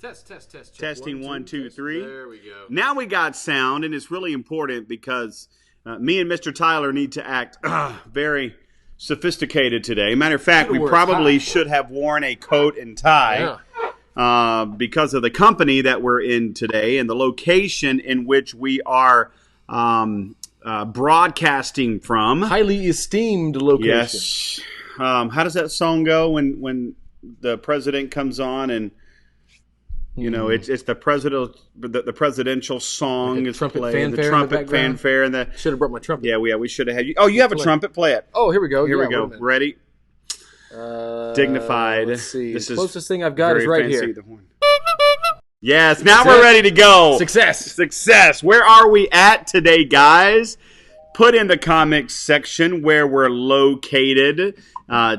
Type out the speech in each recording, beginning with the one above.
Test. Testing 1, 2, 3. There we go. Now we got sound, and it's really important because me and Mr. Tyler need to act very sophisticated today. Matter of fact, we probably should have worn a coat and tie because of the company that we're in today and the location in which we are broadcasting from. Highly esteemed location. Yes. How does that song go when the president comes on and you know it's the presidential song is played, the trumpet fanfare, and the should have brought my trumpet. Yeah, we should have had you. Oh, you have a trumpet. Play it. Oh, here we go. Here we go. Ready? Dignified. Let's see. This the is closest thing I've got is right fancy, here. the horn. Yes, now we're ready to go. Success. Where are we at today, guys? Put in the comments section where we're located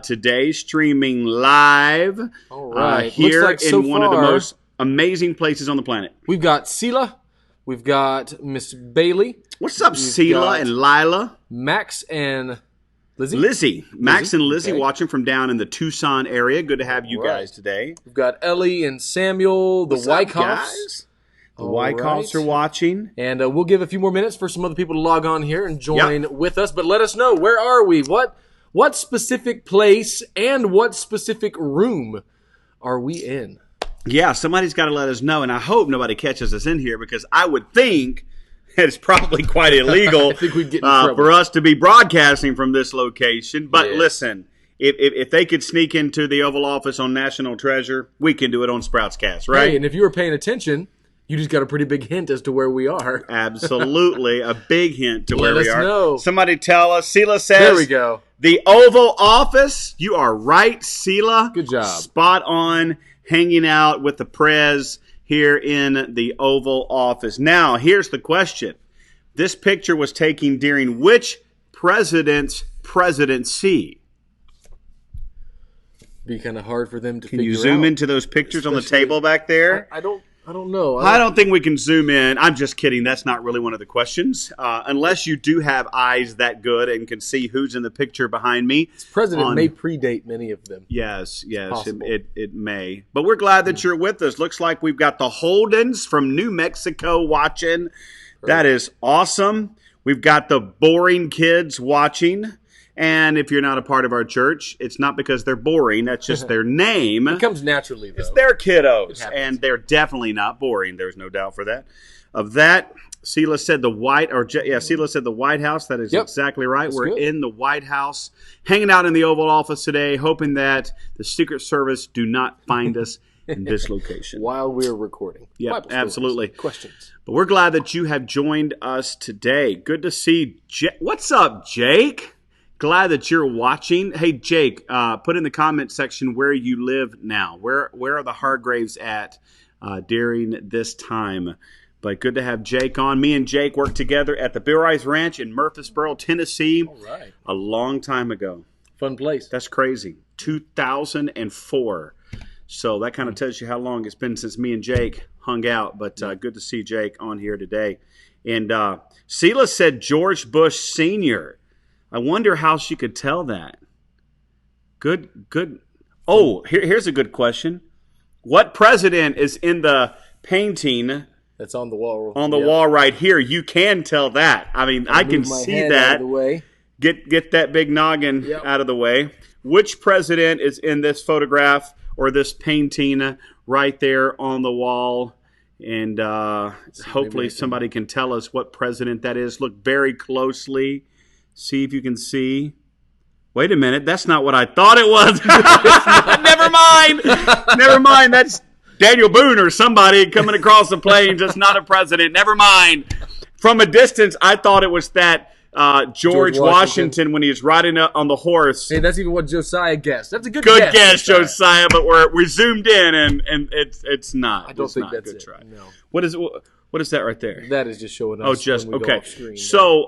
today, streaming live. All right. Here Looks like so in one of the most amazing places on the planet. We've got Sela. We've got Miss Bailey. What's up, Sela and Lila? Max and Lizzie. Max and Lizzie watching from down in the Tucson area. Good to have you guys today. We've got Ellie and Samuel, the Wyckoffs. The Wyckoffs are watching. And we'll give a few more minutes for some other people to log on here and join with us. But let us know, where are we? What specific place and what specific room are we in? Yeah, somebody's got to let us know. And I hope nobody catches us in here because I would think it's probably quite illegal I think we'd get in trouble for us to be broadcasting from this location. But listen, if they could sneak into the Oval Office on National Treasure, we can do it on Sproutscast, right? Hey, and if you were paying attention, you just got a pretty big hint as to where we are. Absolutely, a big hint to where we are. Let us know. Somebody tell us. Sela says, there we go. The Oval Office. You are right, Sela. Good job. Spot on, hanging out with the Prez here in the Oval Office. Now, here's the question. This picture was taken during which president's presidency? Be kind of hard for them to figure out. Can you zoom into those pictures on the table back there? I don't know. I don't think we can zoom in. I'm just kidding. That's not really one of the questions. Unless you do have eyes that good and can see who's in the picture behind me. This president may predate many of them. Yes, it may. But we're glad that you're with us. Looks like we've got the Holdens from New Mexico watching. That is awesome. We've got the boring kids watching. And if you're not a part of our church, it's not because they're boring. That's just their name. It comes naturally, though. It's their kiddos, and they're definitely not boring. There's no doubt for that. Of that, Sela said Sela said the White House. That is exactly right. We're in the White House, hanging out in the Oval Office today, hoping that the Secret Service do not find us in this location while we're recording. Yeah, absolutely. Questions. But we're glad that you have joined us today. Good to see. What's up, Jake? Glad that you're watching. Hey, Jake, put in the comment section where you live now. Where are the Hargraves at during this time? But good to have Jake on. Me and Jake worked together at the Bill Rice Ranch in Murfreesboro, Tennessee, a long time ago. Fun place. That's crazy. 2004. So that kind of tells you how long it's been since me and Jake hung out. But good to see Jake on here today. And Sela said George Bush Sr. I wonder how she could tell that. Good. Oh, here's a good question. What president is in the painting that's on the wall? On the wall right here. You can tell that. I mean, I can see that. Out of the way. Get that big noggin out of the way. Which president is in this photograph or this painting right there on the wall? And hopefully somebody can tell us what president that is. Look very closely. See if you can see. Wait a minute. That's not what I thought it was. Never mind. That's Daniel Boone or somebody coming across the plains. That's not a president. Never mind. From a distance, I thought it was that George Washington when he was riding on the horse. Hey, that's even what Josiah guessed. That's a good guess, Josiah. But we zoomed in and it's not. I don't think that's good it. Try. No. What is that right there? That is just showing us. Oh, just when we okay. go off screen, so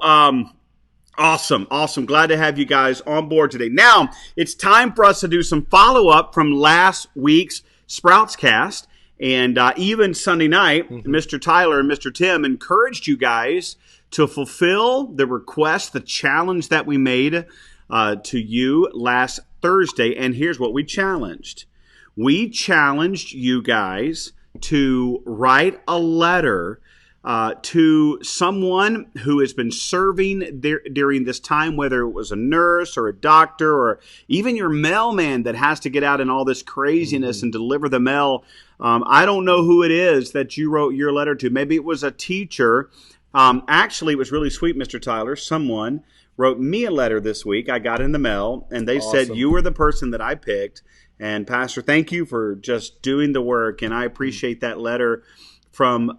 awesome. Glad to have you guys on board today. Now it's time for us to do some follow up from last week's Sproutscast. And even Sunday night, Mr. Tyler and Mr. Tim encouraged you guys to fulfill the request, the challenge that we made to you last Thursday. And here's what we challenged. We challenged you guys to write a letter to someone who has been serving during this time, whether it was a nurse or a doctor or even your mailman that has to get out in all this craziness and deliver the mail. I don't know who it is that you wrote your letter to. Maybe it was a teacher. Actually, it was really sweet, Mr. Tyler. Someone wrote me a letter this week. I got in the mail, and they said, you were the person that I picked. And Pastor, thank you for just doing the work, and I appreciate that letter from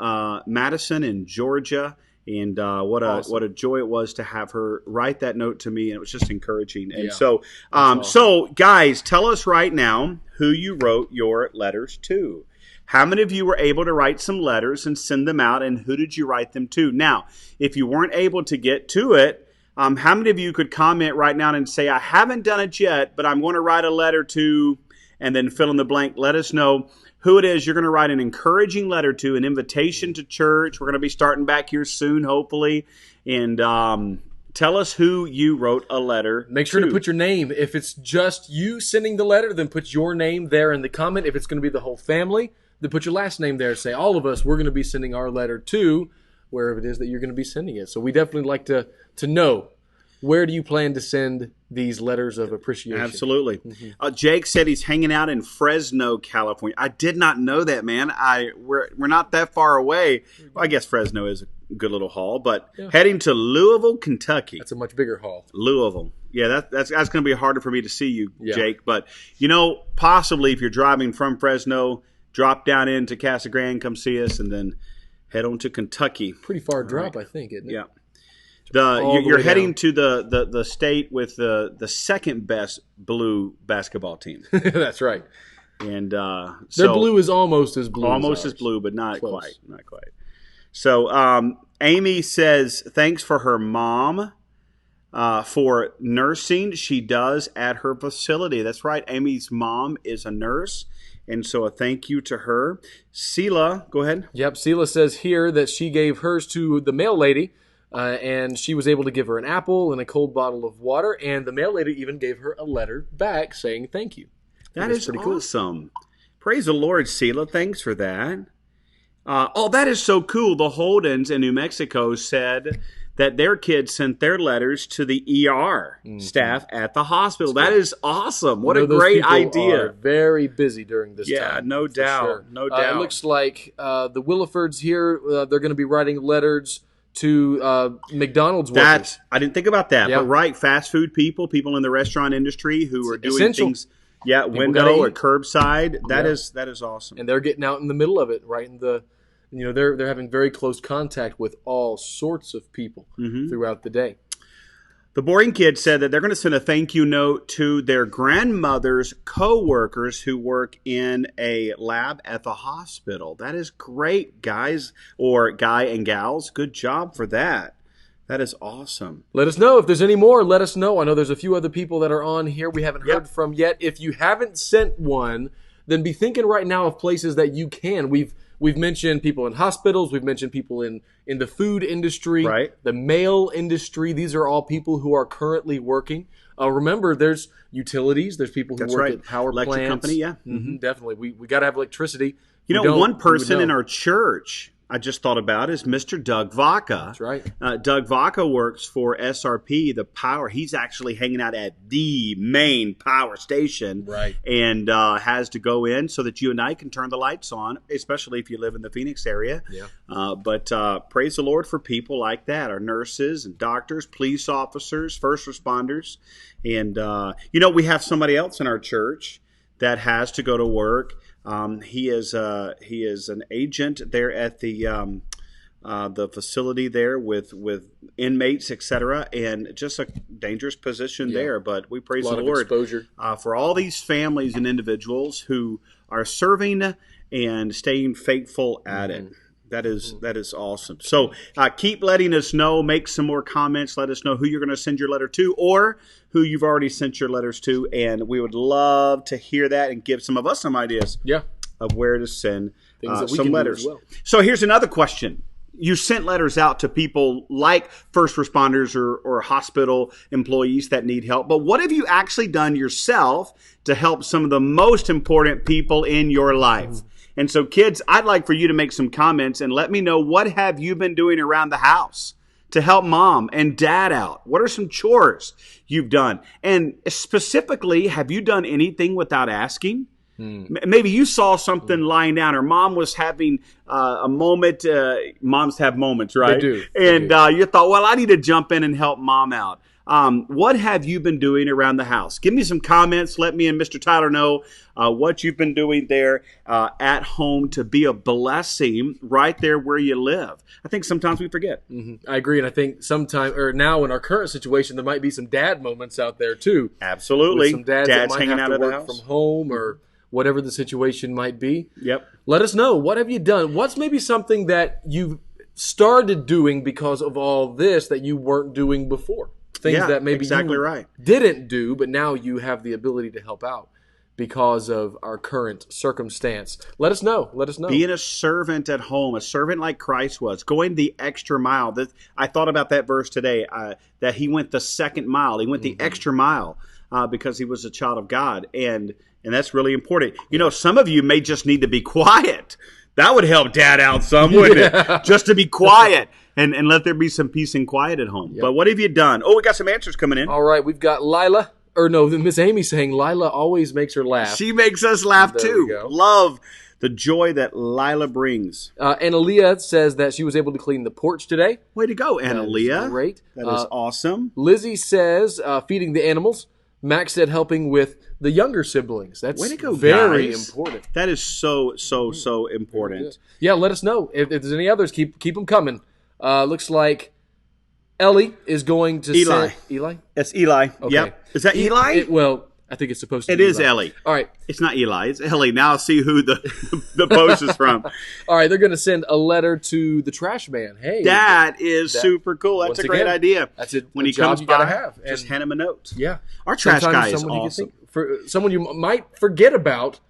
Madison in Georgia, and what a joy it was to have her write that note to me, and it was just encouraging. And so guys, tell us right now who you wrote your letters to. How many of you were able to write some letters and send them out, and who did you write them to? Now, if you weren't able to get to it, how many of you could comment right now and say, I haven't done it yet, but I'm going to write a letter to, and then fill in the blank. Let us know who it is you're going to write an encouraging letter to, an invitation to church. We're going to be starting back here soon, hopefully. And tell us who you wrote a letter to. Make sure to put your name. If it's just you sending the letter, then put your name there in the comment. If it's going to be the whole family, then put your last name there. Say, all of us, we're going to be sending our letter to wherever it is that you're going to be sending it. So we definitely like to know, where do you plan to send these letters of appreciation? Absolutely. Jake said he's hanging out in Fresno, California. I did not know that, man. We're not that far away. Well, I guess Fresno is a good little haul, but heading to Louisville, Kentucky. That's a much bigger haul. Louisville. Yeah, that's going to be harder for me to see you, Jake. But, possibly if you're driving from Fresno, drop down into Casa Grande, come see us, and then head on to Kentucky. Pretty far drop, I think, isn't it? Yeah. You're heading to the state with the second best blue basketball team. That's right. And their blue is almost as blue. Almost as blue, but not quite. Not quite. So Amy says thanks for her mom for nursing she does at her facility. That's right. Amy's mom is a nurse. And so a thank you to her. Sela, go ahead. Yep. Sela says here that she gave hers to the mail lady. And she was able to give her an apple and a cold bottle of water, and the mail lady even gave her a letter back saying thank you. That is pretty awesome. Cool. Praise the Lord, Sela. Thanks for that. That is so cool. The Holdens in New Mexico said that their kids sent their letters to the ER staff at the hospital. That is awesome. What a great idea. Are very busy during this time. Yeah, no doubt. Sure. No doubt. It looks like the Willafords here, they're going to be writing letters to McDonald's workers. I didn't think about that. But right, fast food people in the restaurant industry who are doing things, window or curbside. That is awesome. And they're getting out in the middle of it, right in the, they're having very close contact with all sorts of people throughout the day. The Boring Kid said that they're going to send a thank you note to their grandmother's co-workers who work in a lab at the hospital. That is great, guys, or guy and gals. Good job for that. That is awesome. Let us know if there's any more. Let us know. I know there's a few other people that are on here we haven't heard from yet. If you haven't sent one, then be thinking right now of places that you can. We've mentioned people in hospitals. We've mentioned people in the food industry, the mail industry. These are all people who are currently working. Remember, there's utilities. There's people who work at power electric plants. company, Definitely. We got to have electricity. One person in our church I just thought about is Mr. Doug Vaca. That's right. Doug Vaca works for SRP, the power. He's actually hanging out at the main power station, right? And has to go in so that you and I can turn the lights on, especially if you live in the Phoenix area. Yeah. But praise the Lord for people like that, our nurses and doctors, police officers, first responders, and we have somebody else in our church that has to go to work. He is an agent there at the facility there with inmates, etc., and just a dangerous position there. But we praise the Lord for all these families and individuals who are serving and staying faithful at it. That is awesome. So keep letting us know. Make some more comments. Let us know who you're going to send your letter to or who you've already sent your letters to. And we would love to hear that and give some of us some ideas of where to send some letters. Well. So here's another question. You sent letters out to people like first responders or hospital employees that need help. But what have you actually done yourself to help some of the most important people in your life? And so, kids, I'd like for you to make some comments and let me know, what have you been doing around the house to help mom and dad out? What are some chores you've done? And specifically, have you done anything without asking? Maybe you saw something lying down, or mom was having a moment. Moms have moments, right? They do. And you thought, well, I need to jump in and help mom out. What have you been doing around the house? Give me some comments. Let me and Mr. Tyler know what you've been doing there at home to be a blessing right there where you live. I think sometimes we forget. I agree, and I think now in our current situation, there might be some dad moments out there too. Absolutely. With some dads that might hanging have out to of the work house from home or whatever the situation might be. Yep. Let us know. What have you done? What's maybe something that you've started doing because of all this that you weren't doing before? Things that maybe you didn't do, but now you have the ability to help out because of our current circumstance. Let us know. Let us know. Being a servant at home, a servant like Christ was, going the extra mile. I thought about that verse today, that he went the second mile. He went the extra mile because he was a child of God. And that's really important. You know, some of you may just need to be quiet. That would help Dad out some, wouldn't it? Just to be quiet and let there be some peace and quiet at home. Yep. But what have you done? Oh, we got some answers coming in. All right, we've got Lila. Or no, Miss Amy saying Lila always makes her laugh. She makes us laugh too. Love the joy that Lila brings. Analia says that she was able to clean the porch today. Way to go, Analia. Great. That is awesome. Lizzie says feeding the animals. Max said helping with the younger siblings. That's way to go, very guys. important. That is so important. Yeah, let us know. If there's any others, keep them coming. Looks like Ellie is going to Eli. Eli? It's Eli. Okay. Yep. Is that Eli? Well, I think it's supposed to be Eli. It is Ellie. All right. It's not Eli. It's Ellie. Now I'll see who the post is from. All right. They're going to send a letter to the trash man. Hey. That is super cool. That's a great idea. That's it. When he comes by, just hand him a note. Yeah. Our trash guy is awesome. For someone you might forget about,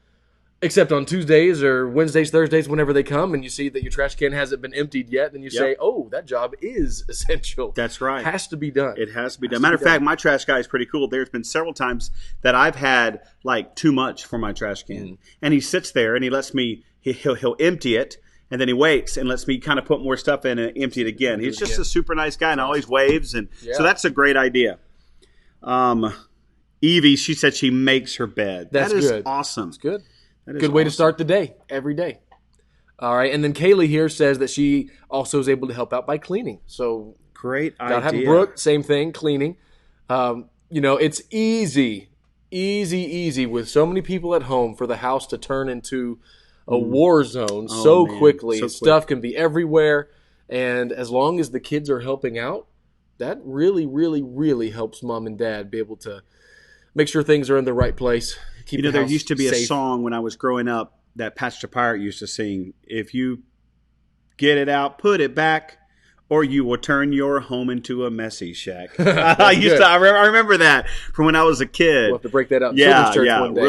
except on Tuesdays or Wednesdays, Thursdays, whenever they come and you see that your trash can hasn't been emptied yet, then you say, oh, that job is essential. That's right. It has to be done. It has to be done. Matter of fact, my trash guy is pretty cool. There's been several times that I've had like too much for my trash can. And he sits there and he lets me, he'll empty it. And then he waits and lets me kind of put more stuff in and empty it again. He's just a super nice guy and always waves. And so that's a great idea. Evie, she said she makes her bed. That is good. Awesome. That's good. Good way to start the day, every day. All right, and then Kaylee here says that she also is able to help out by cleaning. So great idea. Having Brooke, same thing, cleaning. It's easy with so many people at home for the house to turn into a war zone so quickly. Stuff can be everywhere, and as long as the kids are helping out, that really, really, really helps mom and dad be able to make sure things are in the right place. There used to be a song when I was growing up that Pastor Pirate used to sing. If you get it out, put it back, or you will turn your home into a messy shack. I remember that from when I was a kid. We'll have to break that out in children's church one day.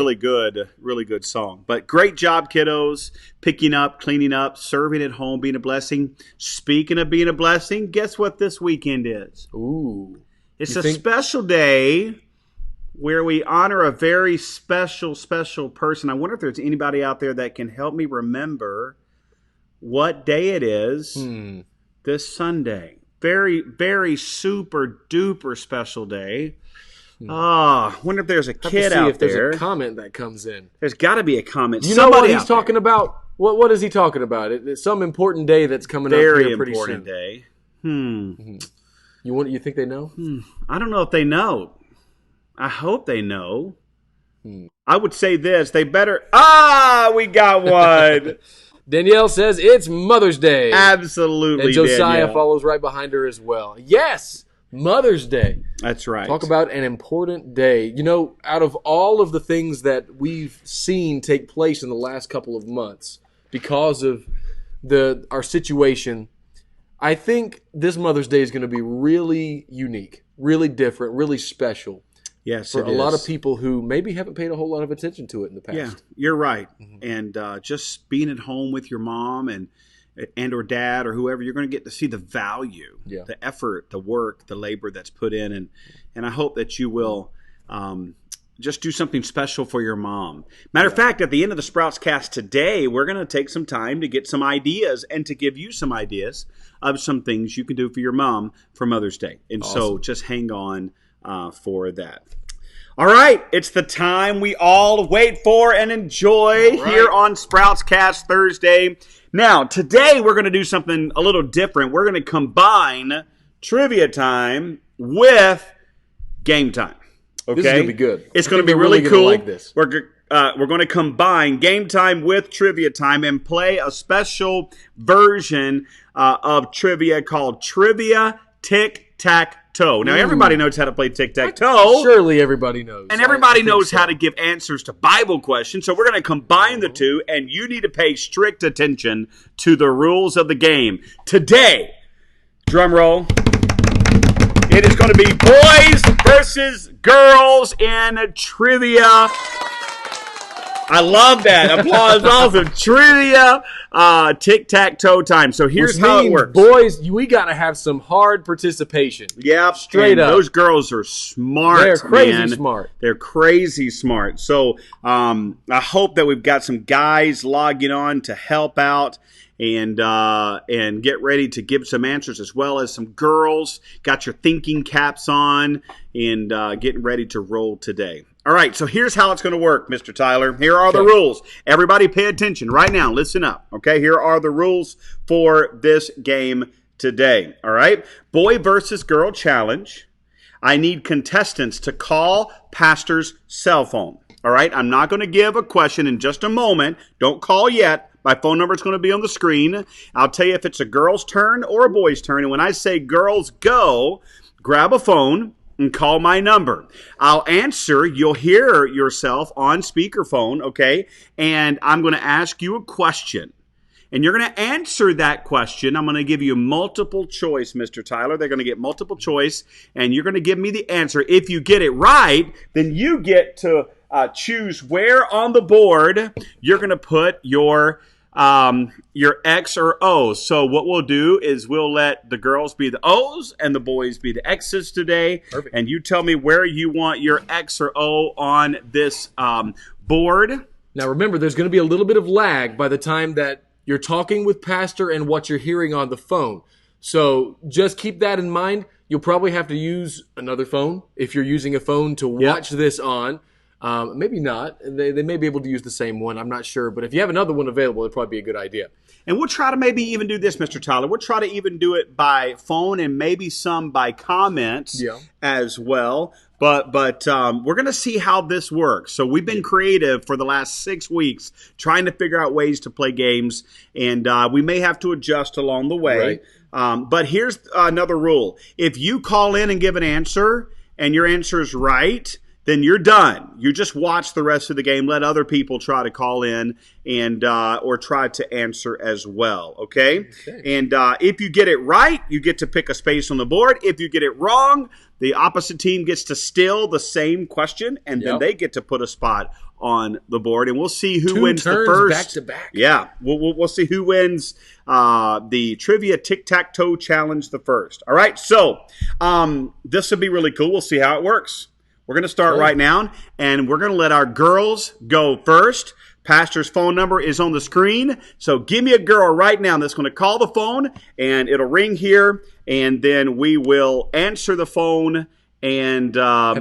Really good song. But great job, kiddos, picking up, cleaning up, serving at home, being a blessing. Speaking of being a blessing, guess what this weekend is? Ooh. It's a special day where we honor a very special person. I wonder if there's anybody out there that can help me remember what day it is this Sunday. Very, very super duper special day. I wonder if there's a kid out there. There's a comment that comes in. There's got to be a comment. You know what he's talking about? What is he talking about? It's some important day that's coming up here pretty soon. Very important day. You think they know? I don't know if they know. I hope they know. I would say this. They better... we got one. Danielle says it's Mother's Day. Absolutely, and Josiah Danielle follows right behind her as well. Yes, Mother's Day. That's right. Talk about an important day. Out of all of the things that we've seen take place in the last couple of months because of our situation, I think this Mother's Day is going to be really unique, really different, really special. Yes, for a lot of people who maybe haven't paid a whole lot of attention to it in the past. Yeah, you're right. And just being at home with your mom and or dad or whoever, you're going to get to see the value, the effort, the work, the labor that's put in. And I hope that you will just do something special for your mom. Matter of fact, at the end of the Sprouts Cast today, we're going to take some time to get some ideas and to give you some ideas of some things you can do for your mom for Mother's Day. And so just hang on for that. All right, it's the time we all wait for and enjoy here on Sprouts Cast Thursday. Now, today we're going to do something a little different. We're going to combine trivia time with game time. Okay? This is going to be good. It's going to be really cool. Like this. We're going to combine game time with trivia time and play a special version of trivia called Trivia Tic-Tac-Toe. Now, everybody knows how to play tic-tac-toe. Surely everybody knows. And everybody knows how to give answers to Bible questions. So we're going to combine the two, and you need to pay strict attention to the rules of the game. Today, drum roll, it is going to be boys versus girls in trivia. I love that. Applause also. Trivia, tic-tac-toe time. So here's how it works. Boys, we got to have some hard participation. Yep. Straight up. Those girls are smart, They're crazy man. smart. They're crazy smart. So I hope that we've got some guys logging on to help out and get ready to give some answers, as well as some girls. Got your thinking caps on and getting ready to roll today. All right, so here's how it's going to work, Mr. Tyler. Here are the rules. Everybody pay attention right now. Listen up, okay? Here are the rules for this game today, all right? Boy versus girl challenge. I need contestants to call Pastor's cell phone, all right? I'm not going to give a question in just a moment. Don't call yet. My phone number is going to be on the screen. I'll tell you if it's a girl's turn or a boy's turn. And when I say girls go, grab a phone and call my number. I'll answer. You'll hear yourself on speakerphone, okay? And I'm going to ask you a question. And you're going to answer that question. I'm going to give you multiple choice, Mr. Tyler. They're going to get multiple choice, and you're going to give me the answer. If you get it right, then you get to choose where on the board you're going to put your X or O. So what we'll do is we'll let the girls be the O's and the boys be the X's today. Perfect. And you tell me where you want your X or O on this board. Now remember, there's going to be a little bit of lag by the time that you're talking with Pastor and what you're hearing on the phone. So just keep that in mind. You'll probably have to use another phone if you're using a phone to watch this on. Maybe not. They may be able to use the same one. I'm not sure. But if you have another one available, it'd probably be a good idea. And we'll try to maybe even do this, Mr. Tyler. We'll try to even do it by phone and maybe some by comments as well. But we're going to see how this works. So we've been creative for the last 6 weeks trying to figure out ways to play games. And we may have to adjust along the way. Right. But here's another rule. If you call in and give an answer and your answer is right, then you're done. You just watch the rest of the game. Let other people try to call in and or try to answer as well, okay? And if you get it right, you get to pick a space on the board. If you get it wrong, the opposite team gets to steal the same question, and then they get to put a spot on the board. And we'll see who wins the first. Back to back. Yeah, we'll see who wins the Trivia Tic-Tac-Toe Challenge the first. All right, so this will be really cool. We'll see how it works. We're going to start right now, and we're going to let our girls go first. Pastor's phone number is on the screen, so give me a girl right now that's going to call the phone, and it'll ring here, and then we will answer the phone, and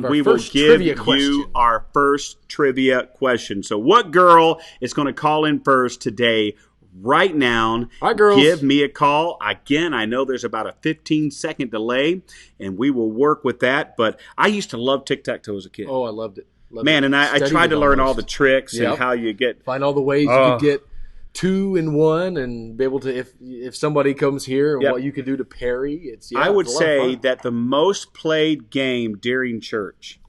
we will give you our first trivia question. So what girl is going to call in first today? Right now, hi, girls. Give me a call. Again, I know there's about a 15-second delay, and we will work with that. But I used to love tic-tac-toe as a kid. Oh, I loved it. And I tried to learn all the tricks and how you get... Find all the ways you could get 2 in 1 and be able to, if somebody comes here, what you could do to parry. I would say that the most played game during church...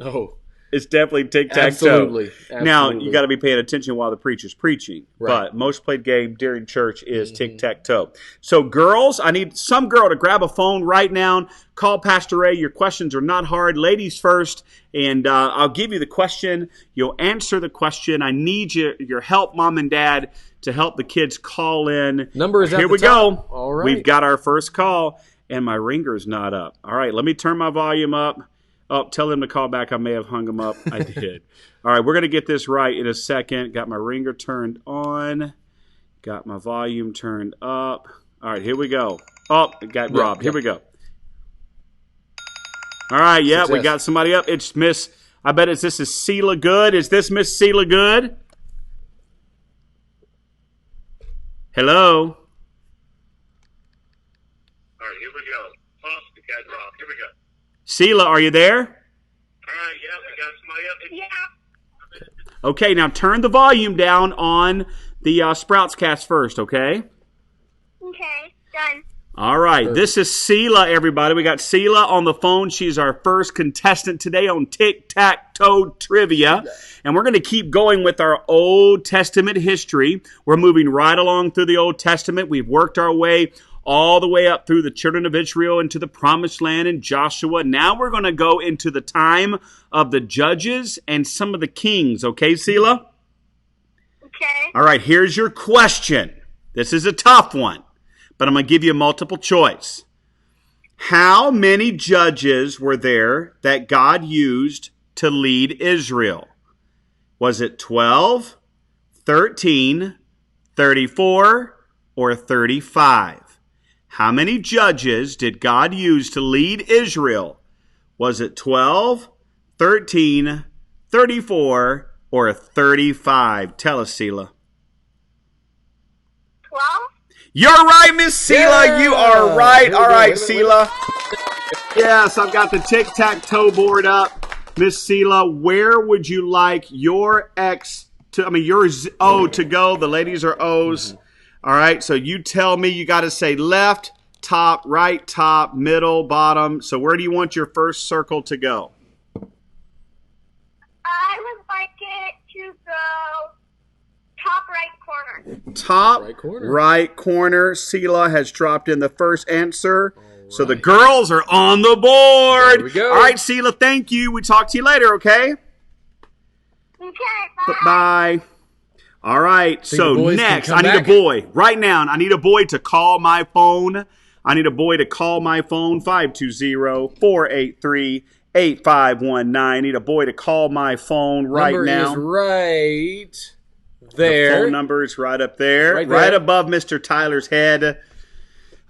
It's definitely tic-tac-toe. Absolutely. Now, you got to be paying attention while the preacher's preaching. Right. But most played game during church is tic-tac-toe. So, girls, I need some girl to grab a phone right now. Call Pastor Ray. Your questions are not hard. Ladies first. And I'll give you the question. You'll answer the question. I need your help, Mom and Dad, to help the kids call in. Number is at Here the we top. go. All right. We've got our first call, and my ringer's not up. All right, let me turn my volume up. Oh, tell him to call back. I may have hung him up. I did. All right, we're going to get this right in a second. Got my ringer turned on. Got my volume turned up. All right, here we go. Oh, it got robbed. Here we go. All right, yeah, we got somebody up. It's Miss, I bet this is Sela Good. Is this Miss Sela Good? Hello? All right, here we go. Oh, it got robbed. Here we go. Sela, are you there? All right, yeah, we got somebody up. Yeah. Okay, now turn the volume down on the Sprouts Cast first, okay? Okay, done. All right, this is Sela, everybody. We got Sela on the phone. She's our first contestant today on Tic-Tac-Toe Trivia. And we're going to keep going with our Old Testament history. We're moving right along through the Old Testament. We've worked our way all the way up through the children of Israel into the Promised Land and Joshua. Now we're going to go into the time of the judges and some of the kings. Okay, Sela? Okay. All right, here's your question. This is a tough one, but I'm going to give you a multiple choice. How many judges were there that God used to lead Israel? Was it 12, 13, 34, or 35? How many judges did God use to lead Israel? Was it 12, 13, 34, or 35? Tell us, Sela. 12? You're right, Miss Sela. Yeah. You are right. All right, Wait a Sela. Yes, I've got the tic-tac-toe board up. Miss Sela, where would you like your yours O to go? The ladies are O's. All right, so you tell me. You got to say left, top, right, top, middle, bottom. So where do you want your first circle to go? I would like it to go top right corner. Top Right corner. right corner. Sela has dropped in the first answer. So the girls are on the board. There we go. All right, Sela, thank you. We talk to you later, okay? Okay, bye. Bye. All right, Think so the boys can next, come I need back? a boy. Right now, I need a boy to call my phone. I need a boy to call my phone, 520-483-8519. I need a boy to call my phone right Number now. is right The there. phone number is right up there, Right right there. above Mr. Tyler's head.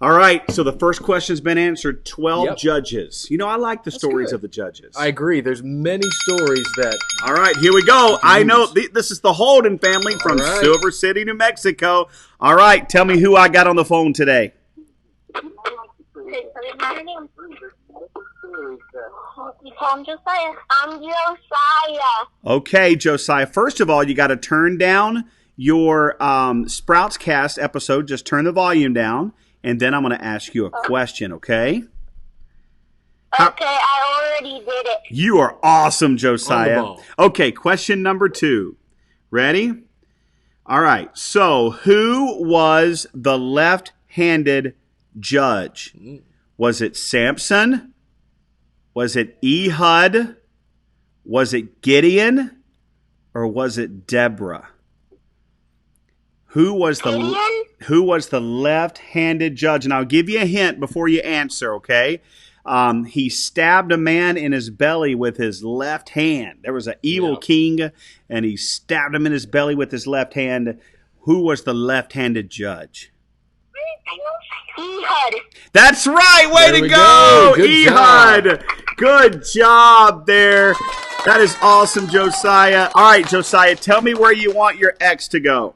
All right, so the first question's been answered. 12 Yep. judges. You know, I like the stories good. of the judges. I agree. There's many stories that All right, here we go. I know this is the Holden family from right. Silver City, New Mexico. All right, tell me who I got on the phone today. I'm Josiah. I'm Josiah. Okay, Josiah. First of all, you got to turn down your Sprouts Cast episode. Just turn the volume down, and then I'm going to ask you a question, okay? Okay, I already did it. You are awesome, Josiah. ball. Okay, question number 2. Ready? All right. So, who was the left-handed judge? Was it Samson? Was it Ehud? Was it Gideon? Or was it Deborah? Who was the left-handed judge? And I'll give you a hint before you answer, okay? He stabbed a man in his belly with his left hand. There was an evil king, and he stabbed him in his belly with his left hand. Who was the left-handed judge? Ehud. That's right. Way There to we go, go. Good Ehud. Good job there. That is awesome, Josiah. All right, Josiah, tell me where you want your X to go.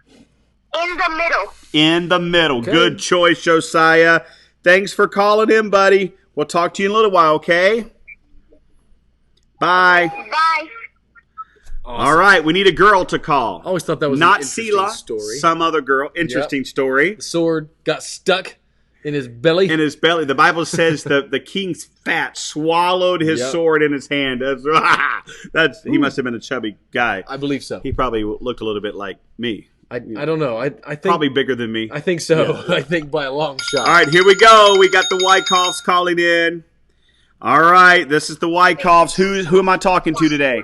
In the middle. In the middle. Okay. Good choice, Josiah. Thanks for calling in, buddy. We'll talk to you in a little while, okay? Bye. Bye. Awesome. All right, we need a girl to call. I always thought that was Not an interesting Sela, story. some other girl. Interesting story. The sword got stuck in his belly. In his belly. The Bible says the king's fat swallowed his Yep. sword in his hand. He must have been a chubby guy. I believe so. He probably looked a little bit like me. I don't know. I think Probably bigger than me. I think so. I think by a long shot. All right, here we go. We got the Wyckoffs calling in. All right, this is the Wyckoffs. Who am I talking to today?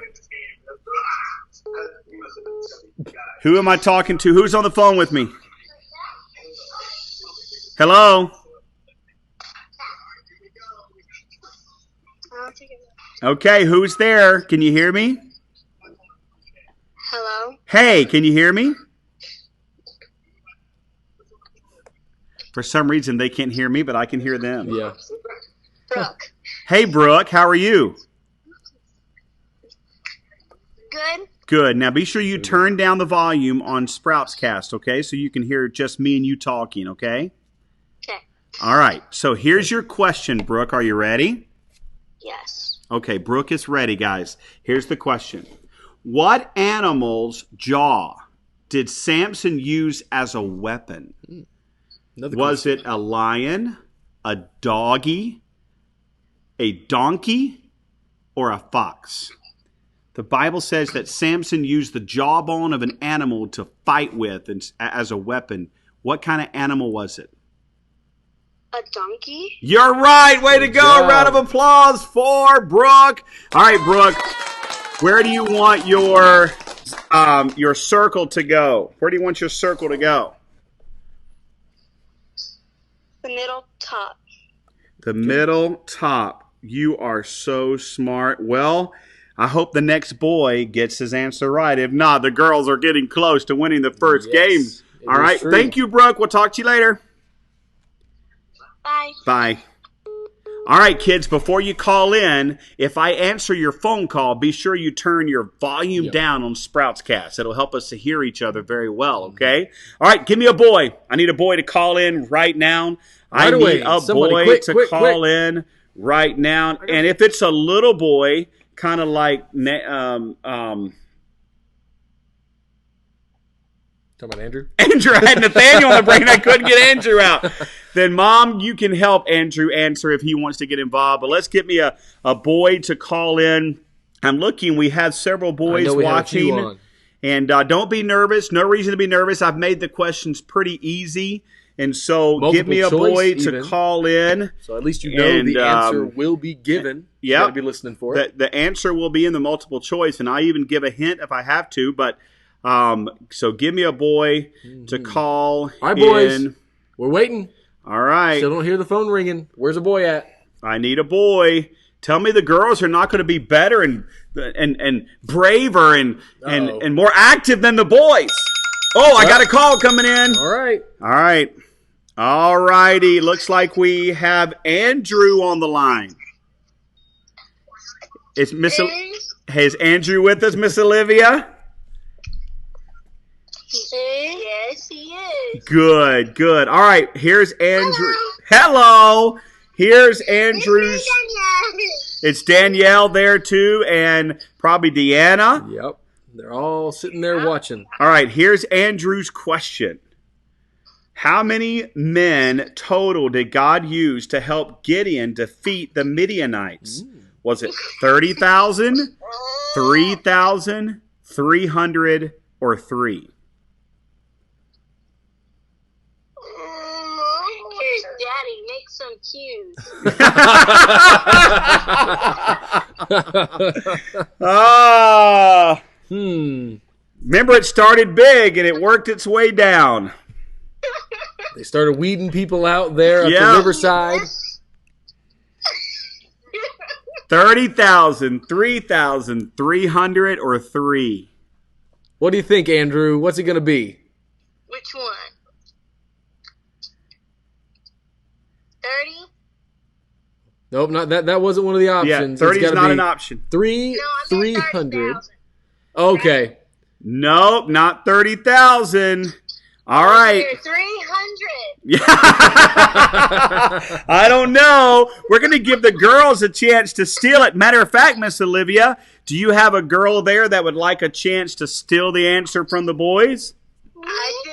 Who am I talking to? Who's on the phone with me? Hello? Okay, who's there? Can you hear me? Hello? Hey, can you hear me? For some reason, they can't hear me, but I can hear them. Yeah. Brooke. Hey, Brooke, how are you? Good? Good. Now, be sure you turn down the volume on Sprouts Cast, okay? So you can hear just me and you talking, okay? Okay. All right. So here's your question, Brooke. Are you ready? Yes. Okay, Brooke is ready, guys. Here's the question. What animal's jaw did Samson use as a weapon? Was it a lion, a doggy, a donkey, or a fox? The Bible says that Samson used the jawbone of an animal to fight with as a weapon. What kind of animal was it? A donkey? You're right. Way to go. job. Round of applause for Brooke. All right, Brooke. Where do you want your circle to go? Where do you want your circle to go? The middle top. The middle top. You are so smart. Well, I hope the next boy gets his answer right. If not, the girls are getting close to winning the first game. All right. true. Thank you, Brooke. We'll talk to you later. Bye. Bye. All right, kids, before you call in, if I answer your phone call, be sure you turn your volume down on Sprouts Cast. It'll help us to hear each other very well, okay? All right, give me a boy. I need a boy to call in right now. Right I away. need a Somebody, boy quick, to quick, call in right now. And if it's a little boy, kind of like Talking about Andrew? Andrew, I had Nathaniel on the brain. I couldn't get Andrew out. Then, Mom, you can help Andrew answer if he wants to get involved. But let's get me a boy to call in. I'm looking. We have several boys watching. And don't be nervous. No reason to be nervous. I've made the questions pretty easy. And so give me a boy to call in. So at least you know the answer will be given. Yeah. You got to be listening for it. The answer will be in the multiple choice. And I even give a hint if I have to. But so give me a boy to call All right, in. boys. We're waiting. All right. Still don't hear the phone ringing. Where's the boy at? I need a boy. Tell me the girls are not going to be better and braver and more active than the boys. Oh, I got a call coming in. All right. All right. All righty. Looks like we have Andrew on the line. Is Andrew with us, Miss Olivia? Yes, he is. Good, good. All right, here's Andrew. Hello. Here's Andrew's. It's Danielle there too, and probably Deanna. Yep. They're all sitting there watching. All right, here's Andrew's question. How many men total did God use to help Gideon defeat the Midianites? Was it 30,000, 3,000, 300, or 3? Here's Daddy. Make some cues. Remember, it started big and it worked its way down. They started weeding people out there at the riverside. 30,000, 3,000, 300, or 3? What do you think, Andrew? What's it going to be? Which one? 30? Nope, not that. That wasn't one of the options. Yeah, 30 is not an option. 300. Okay. Nope, not 30,000. All right. 300. I don't know. We're going to give the girls a chance to steal it. Matter of fact, Miss Olivia, do you have a girl there that would like a chance to steal the answer from the boys? I do.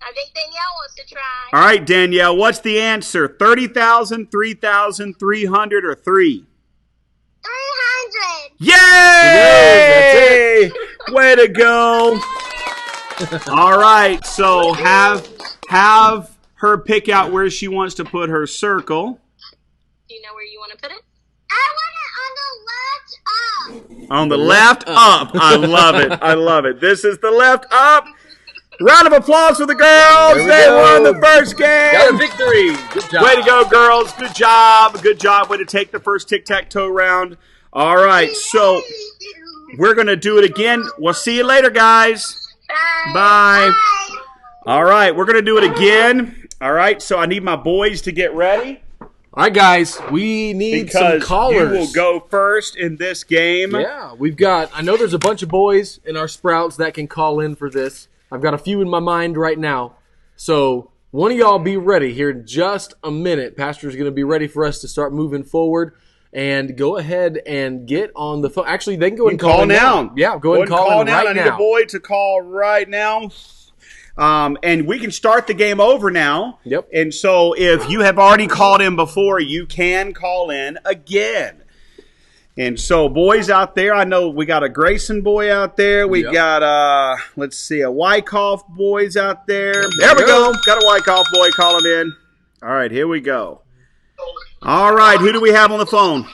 I think Danielle wants to try. All right, Danielle, what's the answer? 30,000, 3,000, 300, or 3? 300. Yay! Way to go. All right, so have her pick out where she wants to put her circle. Do you know where you want to put it? I want it On the left up. I love it. I love it. This is the left up. Round of applause for the girls. They won the first game. Got a victory. Good job. Way to go, girls. Good job. Good job. Way to take the first tic-tac-toe round. All right, so we're going to do it again. We'll see you later, guys. Bye. All right, we're going to do it again. All right, so I need my boys to get ready. All right, guys, we need some callers. You will go first in this game. Yeah, I know there's a bunch of boys in our Sprouts that can call in for this. I've got a few in my mind right now. So one of y'all be ready here in just a minute. Pastor's going to be ready for us to start moving forward. And go ahead and get on the phone. Actually, they can go and call now. Yeah, go ahead and call in right now. I need a boy to call right now. And we can start the game over now. Yep. And so if you have already called in before, you can call in again. And so boys out there, I know we got a Grayson boy out there. We got, let's see, a Wyckoff boys out there. There we go. Got a Wyckoff boy calling in. All right, here we go. All right, who do we have on the phone?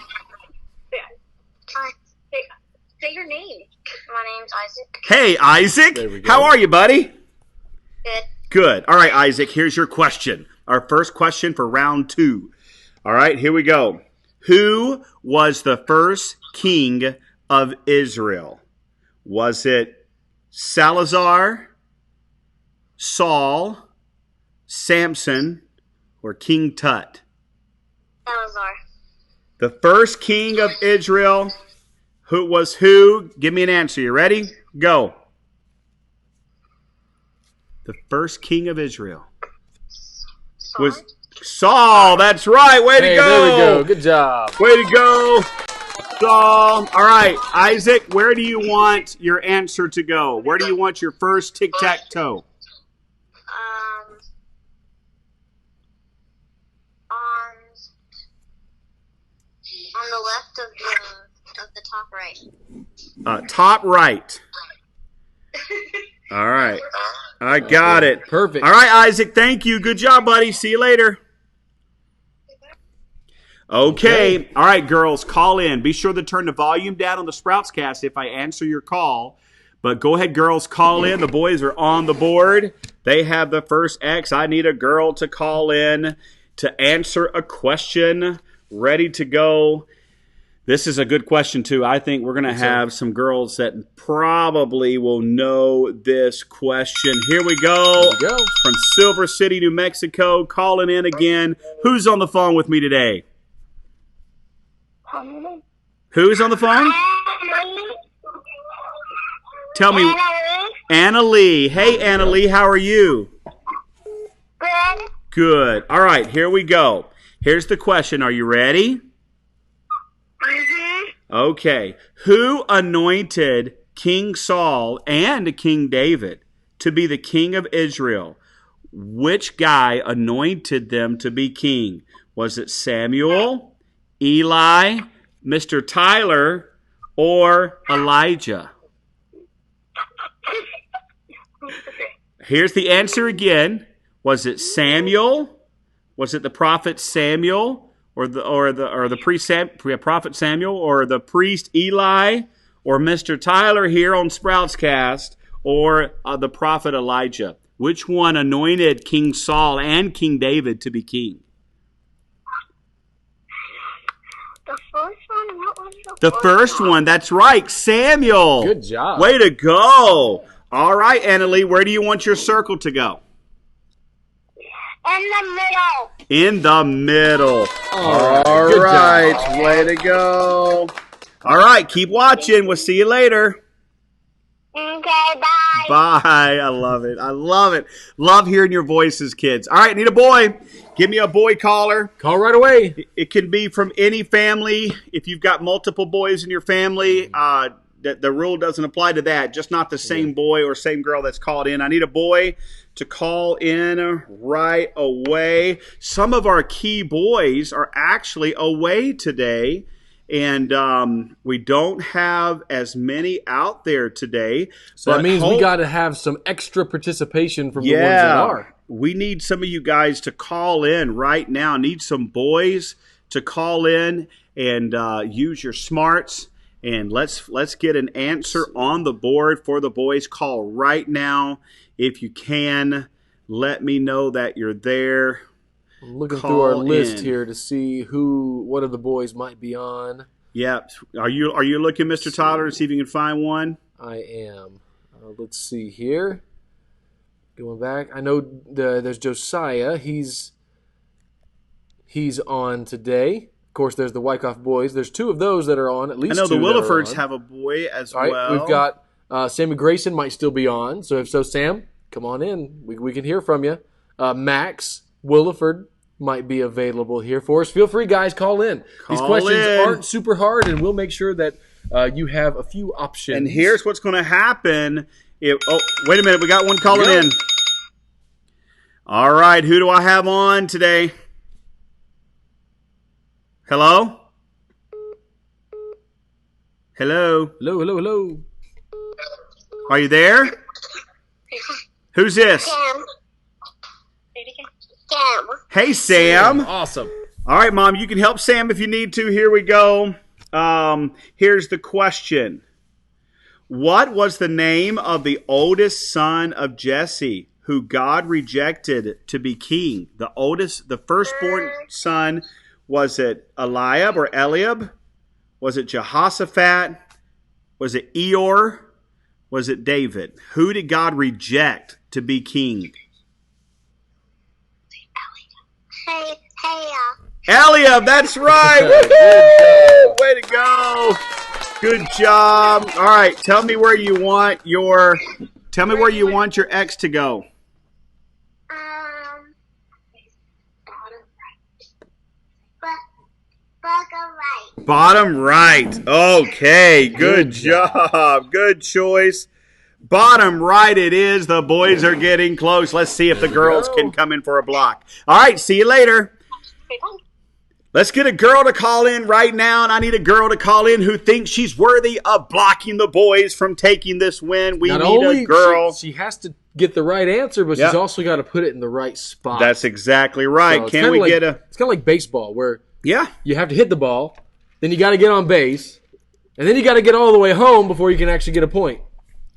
Say your name. My name's Isaac. Hey, Isaac. There we go. How are you, buddy? Good. Good. All right, Isaac, here's your question. Our first question for round 2. All right, here we go. Who was the first king of Israel? Was it Salazar, Saul, Samson, or King Tut? Salazar. The first king of Israel, who was who? Give me an answer. You ready? Go. The first king of Israel was Saul. That's right. Way to go. There we go. Good job. Way to go, Saul. All right, Isaac, where do you want your answer to go? Where do you want your first tic-tac-toe? On the left of the top right. Top right. All right. I got it. Perfect. All right, Isaac, thank you. Good job, buddy. See you later. Okay. All right, girls, call in. Be sure to turn the volume down on the Sprouts Cast if I answer your call. But go ahead, girls, call in. The boys are on the board. They have the first X. I need a girl to call in to answer a question. Ready to go. This is a good question, too. I think we're going to have some girls that probably will know this question. Here we go. From Silver City, New Mexico, calling in again. Who's on the phone with me today? Who's on the phone? Tell me. Anna Lee. Hey, Anna Lee, how are you? Good. Good. All right, here we go. Here's the question. Are you ready? Okay. Who anointed King Saul and King David to be the king of Israel? Which guy anointed them to be king? Was it Samuel, Eli, Mr. Tyler, or Elijah? Here's the answer again. Was it Samuel? Was it the prophet Samuel? Or the prophet Samuel, or the priest Eli, or Mr. Tyler here on Sprouts Cast, or the prophet Elijah? Which one anointed King Saul and King David to be king? The first one? What was the first one? That's right, Samuel. Good job. Way to go. All right, Annalie, where do you want your circle to go? In the middle. In the middle. All right. Way to go. All right. Keep watching. We'll see you later. Okay, bye. Bye. I love it. I love it. Love hearing your voices, kids. All right. Need a boy. Give me a boy caller. Call right away. It can be from any family. If you've got multiple boys in your family, the rule doesn't apply to that. Just not the same boy or same girl that's called in. I need a boy to call in right away. Some of our key boys are actually away today, and we don't have as many out there today. So that means we got to have some extra participation from the ones that are. We need some of you guys to call in right now. Need some boys to call in and use your smarts. And let's get an answer on the board for the boys. Call right now. If you can, let me know that you're there. I'm looking through our list here to see what of the boys might be on. Yep. Are you looking, Mr. Tyler, to see if you can find one? I am. Let's see here. Going back, I know there's Josiah. He's on today. Of course, there's the Wyckoff boys. There's two of those that are on. At least I know two the Willifords that are on. have a boy as All right, well. we've got Sammy Grayson might still be on. So if so, Sam, come on in. We can hear from you. Max Williford might be available here for us. Feel free, guys, call in. These questions aren't super hard, and we'll make sure that you have a few options. And here's what's going to happen. Wait a minute. We got one calling in. All right. Who do I have on today? Hello? Hello? Hello. Are you there? Sam. Who's this? Sam. Hey, Sam. Awesome. All right, Mom, you can help Sam if you need to. Here we go. Here's the question. What was the name of the oldest son of Jesse who God rejected to be king? The firstborn son, was it Eliab or Eliab? Was it Jehoshaphat? Was it Eeyore? Was it David? Who did God reject to be king? Eliab, that's right. Woo-hoo! Way to go. Good job. All right, tell me where you want your ex to go. Bottom right. Okay, good job. Good choice. Bottom right it is. The boys are getting close. Let's see if the girls can come in for a block. All right, see you later. Let's get a girl to call in right now, and I need a girl to call in who thinks she's worthy of blocking the boys from taking this win. We need a girl. She has to get the right answer, but she's also got to put it in the right spot. That's exactly right. So Can we get a... It's kind of like baseball, where Yeah. you have to hit the ball, then you got to get on base, and then you got to get all the way home before you can actually get a point.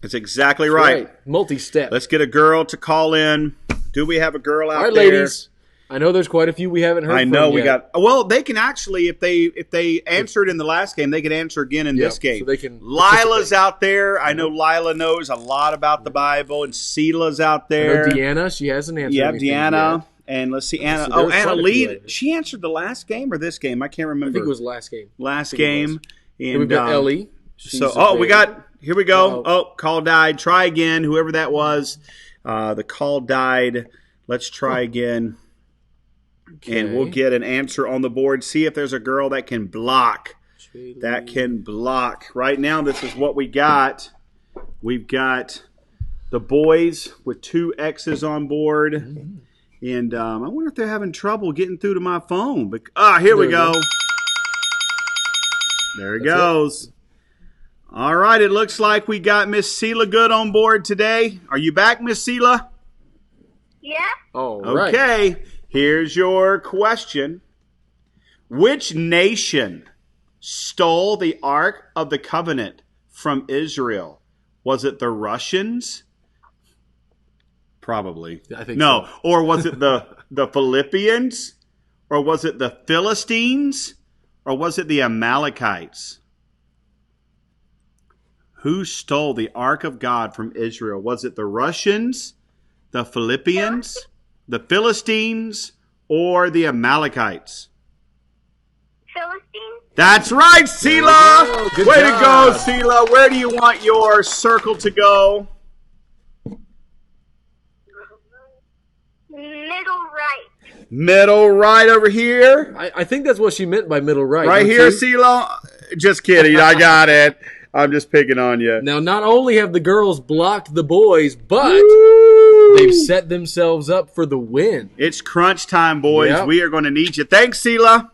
That's exactly right. Multi-step. Let's get a girl to call in. Do we have a girl out there? All right, ladies. I know there's quite a few we haven't heard from I know we yet. got. Well, they can actually, if they answered in the last game, they can answer again in this game. So they can Lila's out there. I know Lila knows a lot about the Bible, and Sela's out there. I know Deanna, she hasn't answered. Yeah, anything Deanna. yet. And let's see, Anna. So Anna quite a few Lee. ladies. She answered the last game or this game? I can't remember. I think it was last game. Last game. And we've got Ellie. We got. Here we go. Call died. Try again. Whoever that was. The call died. Let's try again. Okay. And we'll get an answer on the board. See if there's a girl that can block. That can block. Right now, this is what we got. We've got the boys with 2 X's on board. Mm-hmm. And I wonder if they're having trouble getting through to my phone. But, here we go. There it goes. All right, it looks like we got Miss Sela Good on board today. Are you back, Miss Sela? Yeah. All right. Okay. Here's your question. Which nation stole the Ark of the Covenant from Israel? Was it the Russians? Probably. I think no. so. Or was it the Philippians? Or was it the Philistines? Or was it the Amalekites? Who stole the Ark of God from Israel? Was it the Russians, the Philippians, the Philistines, or the Amalekites? Philistines. That's right, Sela! Way to go, job. Sela. Where do you want your circle to go? Middle right. Middle right over here. I think that's what she meant by middle right. Right don't here, you? Sela. Just kidding. I got it. I'm just picking on you. Now, not only have the girls blocked the boys, but they've set themselves up for the win. It's crunch time, boys. Yep. We are going to need you. Thanks, Sela.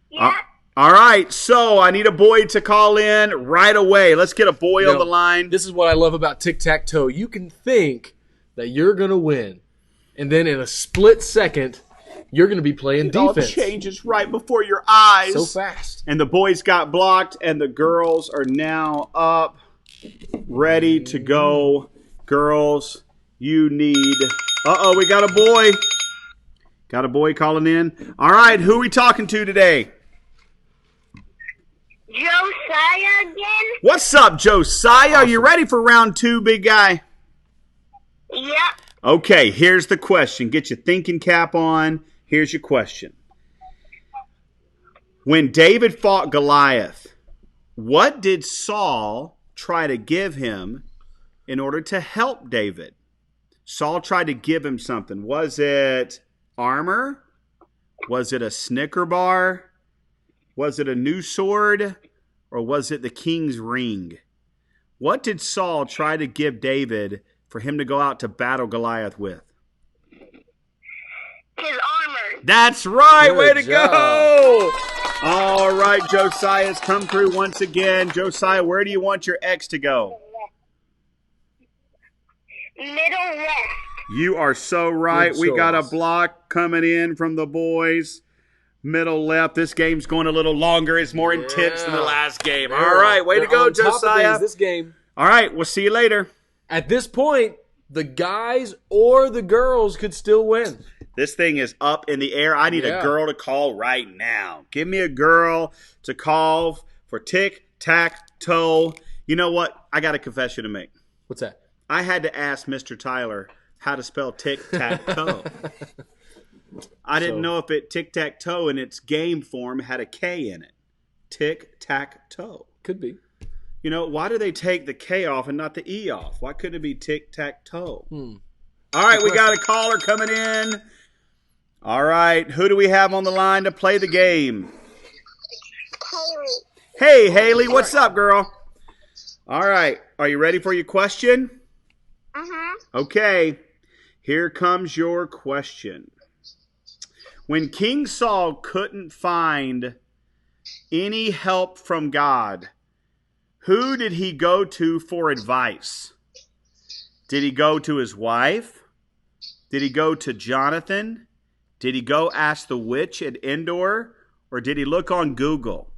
Yeah. All right, so I need a boy to call in right away. Let's get a boy on the line. This is what I love about tic-tac-toe. You can think that you're going to win, and then in a split second, you're going to be playing It all defense. changes right before your eyes. So fast. And the boys got blocked, and the girls are now up, ready to go. Girls, you need... Uh-oh, we got a boy. Got a boy calling in. All right, who are we talking to today? Josiah again? What's up, Josiah? Are you ready for round 2, big guy? Yep. Okay, here's the question. Get your thinking cap on. Here's your question. When David fought Goliath, what did Saul try to give him in order to help David? Saul tried to give him something. Was it armor? Was it a Snicker bar? Was it a new sword? Or was it the king's ring? What did Saul try to give David for him to go out to battle Goliath with? His armor. That's right. Good Way to job. go. All right, Josiah's come through once again. Josiah, where do you want your X to go? Middle left. You are so right. Good We got a choice. block coming in from the boys. Middle left. This game's going a little longer. It's more intense than the last game. All right. Way to They're go, on top of Josiah. things this game. All right. We'll see you later. At this point, the guys or the girls could still win. This thing is up in the air. I need a girl to call right now. Give me a girl to call for tic-tac-toe. You know what? I got a confession to make. What's that? I had to ask Mr. Tyler how to spell tic-tac-toe. I didn't know if it tic-tac-toe in its game form had a K in it. Tic-tac-toe. Could be. You know, why do they take the K off and not the E off? Why couldn't it be tic-tac-toe? All right, we got a caller coming in. All right, who do we have on the line to play the game? Haley. Hey, Haley, what's up, girl? All right, are you ready for your question? Okay, here comes your question. When King Saul couldn't find any help from God, who did he go to for advice? Did he go to his wife? Did he go to Jonathan? Did he go ask the witch at Endor? Or did he look on Google?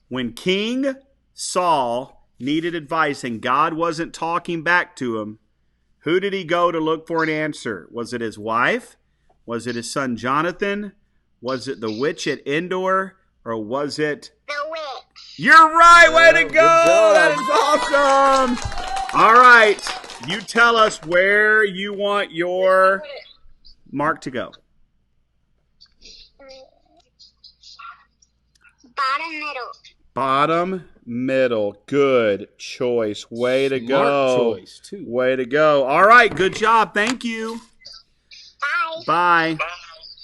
When King Saul needed advice and God wasn't talking back to him, who did he go to look for an answer? Was it his wife? Was it his son Jonathan? Was it the witch at Endor? Or was it... The witch. You're right. Way to Good go. job. That is awesome. All right. You tell us where you want your mark to go. Bottom middle. Bottom middle. Good choice. Way to Smart go. choice, too. Way to go. All right. Good job. Thank you. Bye. Bye.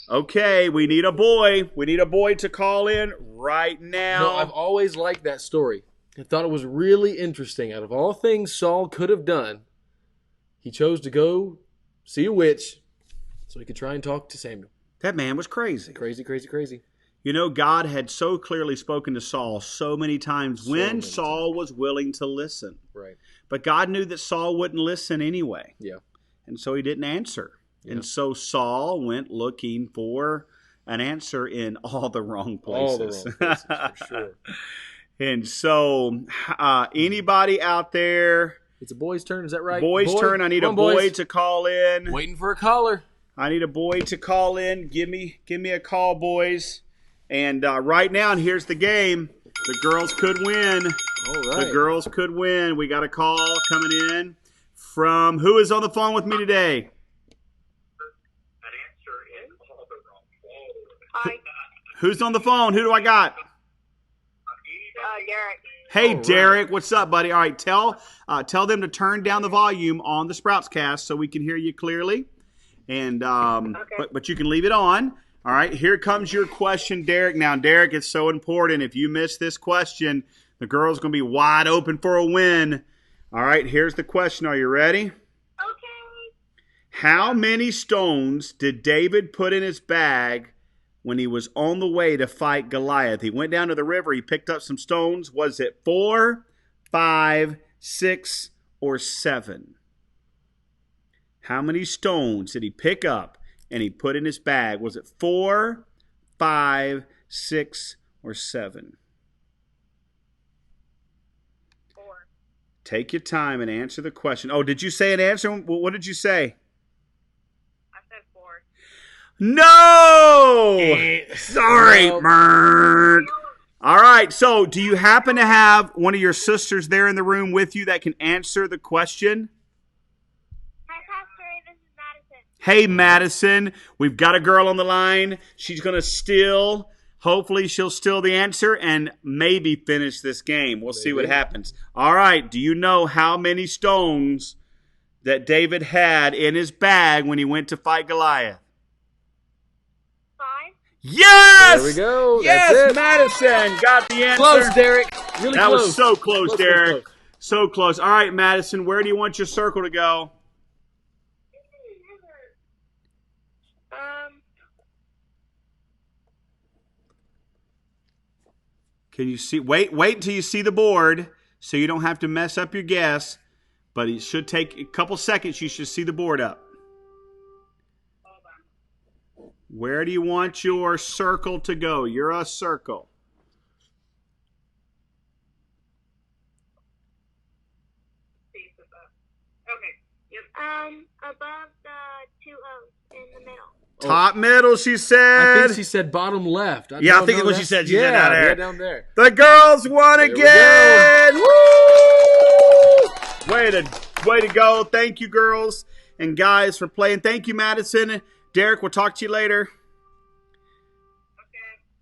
Okay. We need a boy. We need a boy to call in right now. No, I've always liked that story. I thought it was really interesting. Out of all things Saul could have done, he chose to go see a witch so he could try and talk to Samuel. That man was crazy. Crazy, crazy, crazy. You know, God had so clearly spoken to Saul so many times when many Saul was willing to listen. Right. But God knew that Saul wouldn't listen anyway. Yeah. And so he didn't answer. Yeah. And so Saul went looking for an answer in all the wrong All the places. wrong places, for sure. And so anybody out there, It's a boy's turn, is that right? boy's turn, I need a Come on, boy boys. to call in. Waiting for a caller. I need a boy to call in. Give me a call, boys. And right now, and here's the game. The girls could win. All right. The girls could win. We got a call coming in from who is on the phone with me today? Hi. Who's on the phone? Who do I got? Derek. Hey, All Derek. What's up, buddy? All right, tell them to turn down the volume on the Sprouts Cast so we can hear you clearly. And but you can leave it on. All right, here comes your question, Derek. Now, Derek, it's so important. If you miss this question, the girl's going to be wide open for a win. All right, here's the question. Are you ready? Okay. How many stones did David put in his bag when he was on the way to fight Goliath? He went down to the river. He picked up some stones. Was it 4, 5, 6, or 7? How many stones did he pick up and he put in his bag? Was it 4, 5, 6, or 7? 4. Take your time and answer the question. Oh, did you say an answer? What did you say? I said 4. No! Sorry, Nope. Mark. All right. So, do you happen to have one of your sisters there in the room with you that can answer the question? Hi, Pastor. This is Madison. Hey, Madison, we've got a girl on the line. She's going to steal. Hopefully, she'll steal the answer and maybe finish this game. We'll see what happens. All right. Do you know how many stones that David had in his bag when he went to fight Goliath? 5. Yes! There we go. Yes, That's it. Madison got the answer. Close, Derek. Really That close. was so close, Derek. Close. So close. All right, Madison, where do you want your circle to go? Can you see? Wait until you see the board so you don't have to mess up your guess. But it should take a couple seconds. You should see the board up. Where do you want your circle to go? You're a circle. Above the 2 O's in the middle. Top middle, she I said. think she said bottom left. Yeah, I think it's what she said. She said down there. Yeah, down there. The girls won There we again. Woo! Way to go. Thank you, girls and guys, for playing. Thank you, Madison. Derek, we'll talk to you later.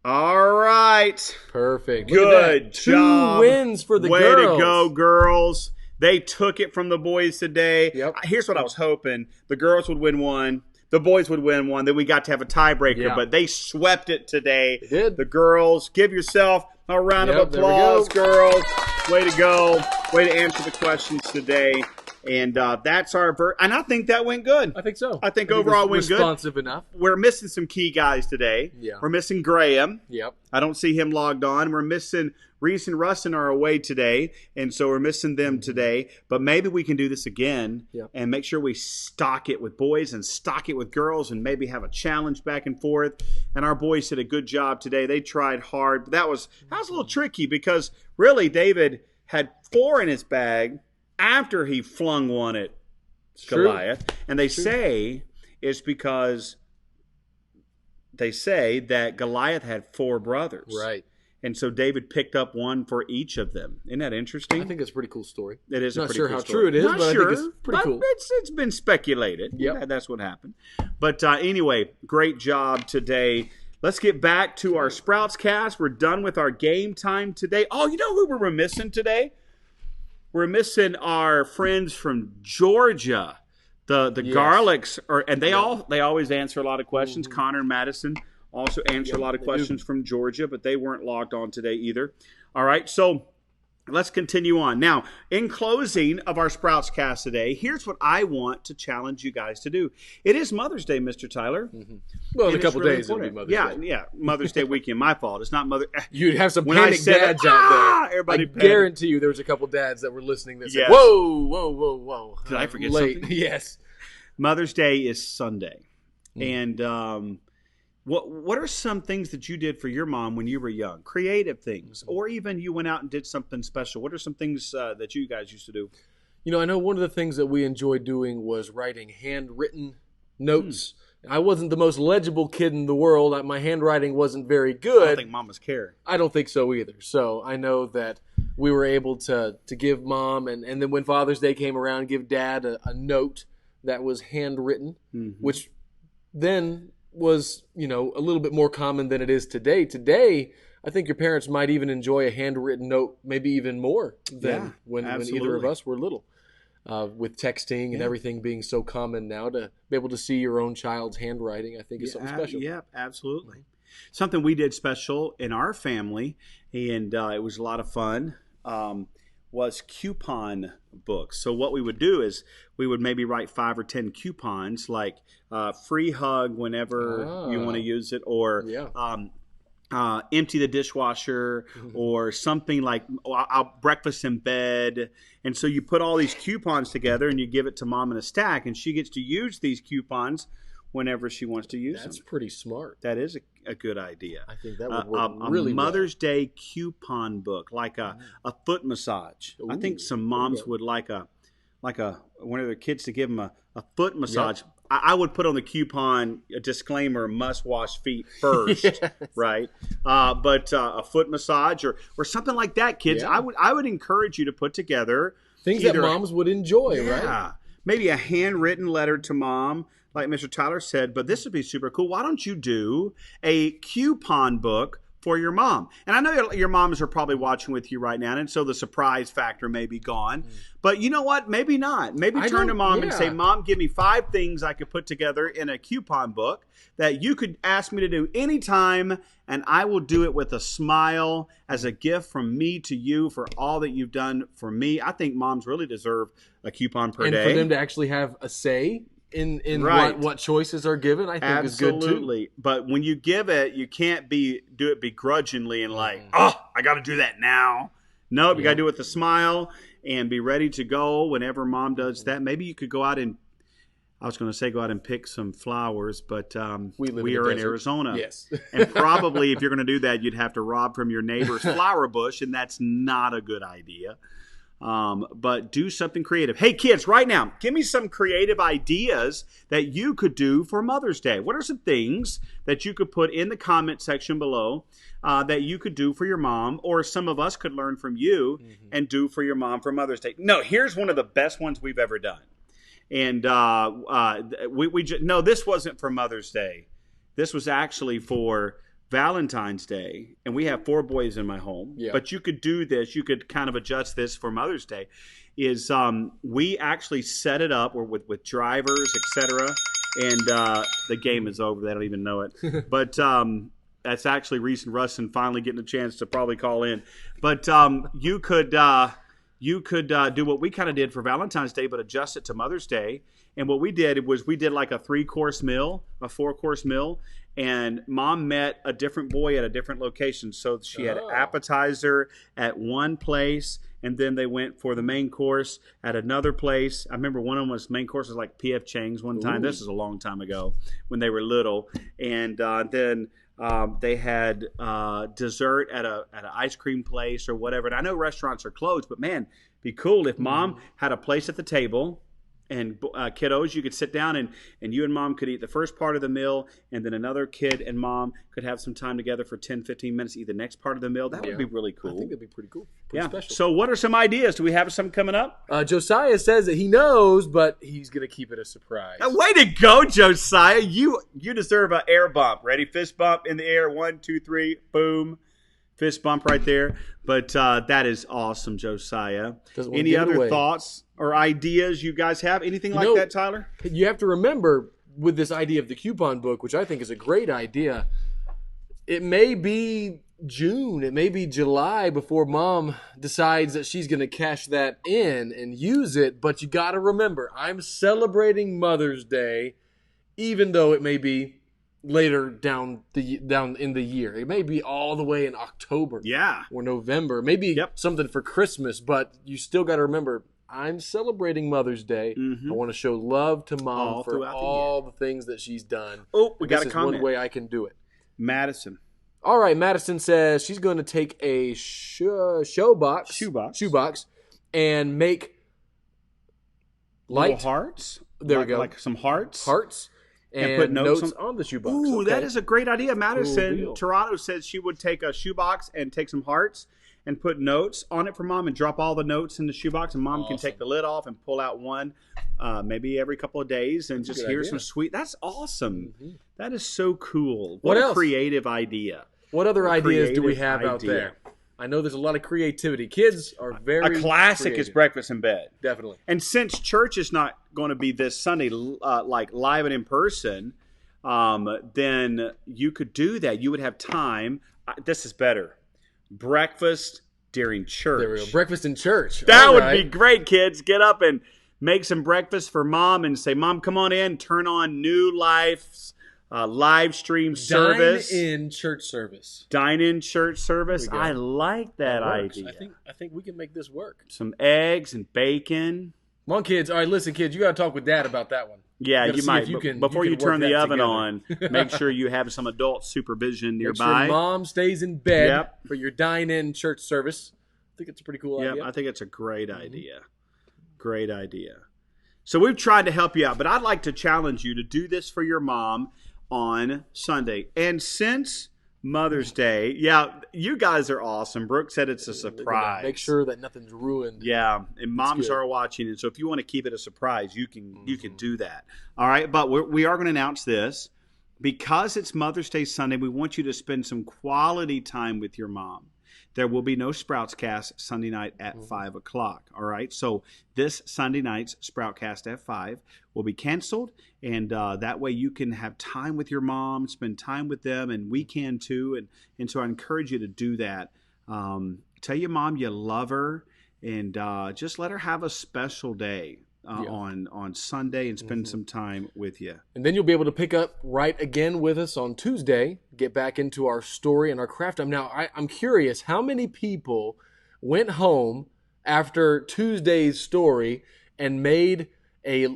All right. Perfect. Look at Good that. job. 2 wins for the Way girls. to go, girls. They took it from the boys today. Yep. Here's what I was hoping. The girls would win one. The boys would win one. Then we got to have a tiebreaker. Yeah. But they swept it today. They did. The girls. Give yourself a round Yep, of there we applause, go. girls. Way to go. Way to answer the questions today. And that's our and I think that went good. I think so. I think overall it was went good. responsive enough. We're missing some key guys today. Yeah. We're missing Graham. Yep. I don't see him logged on. We're missing Reese and Rustin are away today, and so we're missing them today. But maybe we can do this again and make sure we stock it with boys and stock it with girls and maybe have a challenge back and forth. And our boys did a good job today. They tried hard. But that was a little tricky because really David had 4 in his bag after he flung one at Goliath. And they say it's because they say that Goliath had 4 brothers. Right. And so David picked up one for each of them. Isn't that interesting? I think that's a pretty cool story. It is Not a pretty sure cool how story. true it is, Not but sure, I think it's pretty cool. It's been speculated. Yep. That's what happened. But anyway, great job today. Let's get back to our Sprouts cast. We're done with our game time today. Oh, you know who we're missing today? We're missing our friends from Georgia. The Yes. Garlics and they always answer a lot of questions. Connor and Madison also answer a lot of questions from Georgia, but they weren't logged on today either. All right, so let's continue on. Now, in closing of our Sprouts cast today, here's what I want to challenge you guys to do. It is Mother's Day, Mr. Tyler. Well, in And a couple it's really days it'll be important. Mother's Day. Yeah, Mother's Day weekend. My fault. It's not Mother. You'd have some When I panic said dads it, out there. everybody I panicked. guarantee you there was a couple dads that were listening that said, Yes. whoa. Did I forget late. something? Yes. Mother's Day is Sunday, and what are some things that you did for your mom when you were young? Creative things, or even you went out and did something special. What are some things that you guys used to do? You know, I know one of the things that we enjoyed doing was writing handwritten notes. I wasn't the most legible kid in the world. My handwriting wasn't very I good. don't think mamas care. I don't think so either. So I know that we were able to give mom, and then when Father's Day came around, give dad a note that was handwritten, which then was, a little bit more common than it is today. Today, I think your parents might even enjoy a handwritten note, maybe even more than when either of us were little. With texting and everything being so common now, to be able to see your own child's handwriting, I think is something special. Yeah, absolutely. Something we did special in our family, and it was a lot of fun, was coupon books. So what we would do is we would maybe write 5 or 10 coupons, like free hug whenever you want to use it, or empty the dishwasher, or something like breakfast in bed. And so you put all these coupons together and you give it to mom in a stack, and she gets to use these coupons whenever she wants to use them. That's pretty smart. That is a good idea. I think that would work really a well. Mother's Day coupon book, like a foot massage. I think some moms would like one of their kids to give them a foot massage. I would put on the coupon a disclaimer: must wash feet first, Yes. right? But a foot massage or something like that, kids. Yeah. I would encourage you to put together Things that either- moms would enjoy, yeah, right? maybe a handwritten letter to mom, like Mr. Tyler said. But this would be super cool. Why don't you do a coupon book for your mom? And I know your moms are probably watching with you right now, and so the surprise factor may be gone. But you know what? Maybe not. Maybe I turn to don't- mom and yeah. say, Mom, give me 5 things I could put together in a coupon book that you could ask me to do anytime, and I will do it with a smile as a gift from me to you for all that you've done for me. I think moms really deserve a coupon per And day. for them to actually have a say in Right. what choices are given, I think is good too. Absolutely. But when you give it, you can't do it begrudgingly and like, oh, I got to do that now. No, you got to do it with a smile and be ready to go whenever mom does that. Maybe you could go out and, I was going to say go out and pick some flowers, but We live in we the are in desert. Arizona. Yes. And probably if you're going to do that, you'd have to rob from your neighbor's flower bush, and that's not a good idea. But do something creative. Hey, kids, right now, give me some creative ideas that you could do for Mother's Day. What are some things that you could put in the comment section below that you could do for your mom, or some of us could learn from you and do for your mom for Mother's Day? No, here's one of the best ones we've ever done. And no, this wasn't for Mother's Day. This was actually for Valentine's Day, and we have 4 boys in my home. Yeah. But you could do this. You could kind of adjust this for Mother's Day. Is we actually set it up with drivers, etc. And the game is over. They don't even know it. But that's actually Reese and Rustin finally getting a chance to probably call in. But you could do what we kind of did for Valentine's Day, but adjust it to Mother's Day. And what we did was we did like a 3-course meal, a 4-course meal, and mom met a different boy at a different location. So she had appetizer at one place, and then they went for the main course at another place. I remember one of them was main course was like P.F. Chang's one time. This is a long time ago when they were little. And then they had dessert at an ice cream place or whatever. And I know restaurants are closed, but man, it'd be cool if mom had a place at the table. And kiddos, you could sit down and you and mom could eat the first part of the meal, and then another kid and mom could have some time together for 10, 15 minutes, eat the next part of the meal. That would be really cool. I think that'd be pretty cool. Pretty special. So what are some ideas? Do we have some coming up? Josiah says that he knows, but he's going to keep it a surprise. Way to go, Josiah. You deserve an air bump. Ready? Fist bump in the air. 1, 2, 3. Boom. Fist bump right there. But that is awesome, Josiah. Any other thoughts or ideas you guys have? Anything like that, Tyler? You have to remember with this idea of the coupon book, which I think is a great idea, it may be June, it may be July before mom decides that she's going to cash that in and use it. But you got to remember, I'm celebrating Mother's Day, even though it may be later down in the year. It may be all the way in October or November, maybe something for Christmas, but you still got to remember, I'm celebrating Mother's Day. I want to show love to mom for all the things that she's done. Oh, we got a comment. One way I can do it. Madison. All right, Madison says she's going to take a shoebox and make little hearts. There we go. Like some hearts. And put notes on the shoebox. Ooh, that is a great idea. Madison Toronto says she would take a shoebox and take some hearts and put notes on it for mom and drop all the notes in the shoebox, and mom can take the lid off and pull out one maybe every couple of days and just hear some sweet. That's awesome. That is so cool. What a creative idea. What other ideas do we have out there? I know there's a lot of creativity. Kids are very A classic creative. is breakfast in bed. Definitely. And since church is not going to be this Sunday, like live and in person, then you could do that. You would have time. This is better. Breakfast during church. There we go. Breakfast in church. That would be great, kids. Get up and make some breakfast for mom and say, Mom, come on in. Turn on NewLife's live stream service. Dine-in church service. Dine-in church service. I like that idea. I think we can make this work. Some eggs and bacon. Come on, kids. All right, listen, kids. You got to talk with Dad about that one. Yeah, you might. Before you turn the oven together. on, make sure you have some adult supervision nearby. Make sure mom stays in bed for your dine-in church service. I think it's a pretty cool idea. I think it's a great idea. Great idea. So we've tried to help you out, but I'd like to challenge you to do this for your mom on Sunday. And since Mother's Day, you guys are awesome. Brooke said it's a surprise. Make sure that nothing's ruined. Yeah, and moms are watching, and so if you want to keep it a surprise, you can do that. All right, but we are going to announce this. Because it's Mother's Day Sunday, we want you to spend some quality time with your mom. There will be no Sproutscast Sunday night at 5 o'clock. All right. So this Sunday night's Sproutcast at 5 will be canceled. And that way you can have time with your mom, spend time with them, and we can too. And so I encourage you to do that. Tell your mom you love her, and just let her have a special day. On Sunday, and spend some time with you. And then you'll be able to pick up right again with us on Tuesday, get back into our story and our craft time. Now, I'm curious, how many people went home after Tuesday's story and made a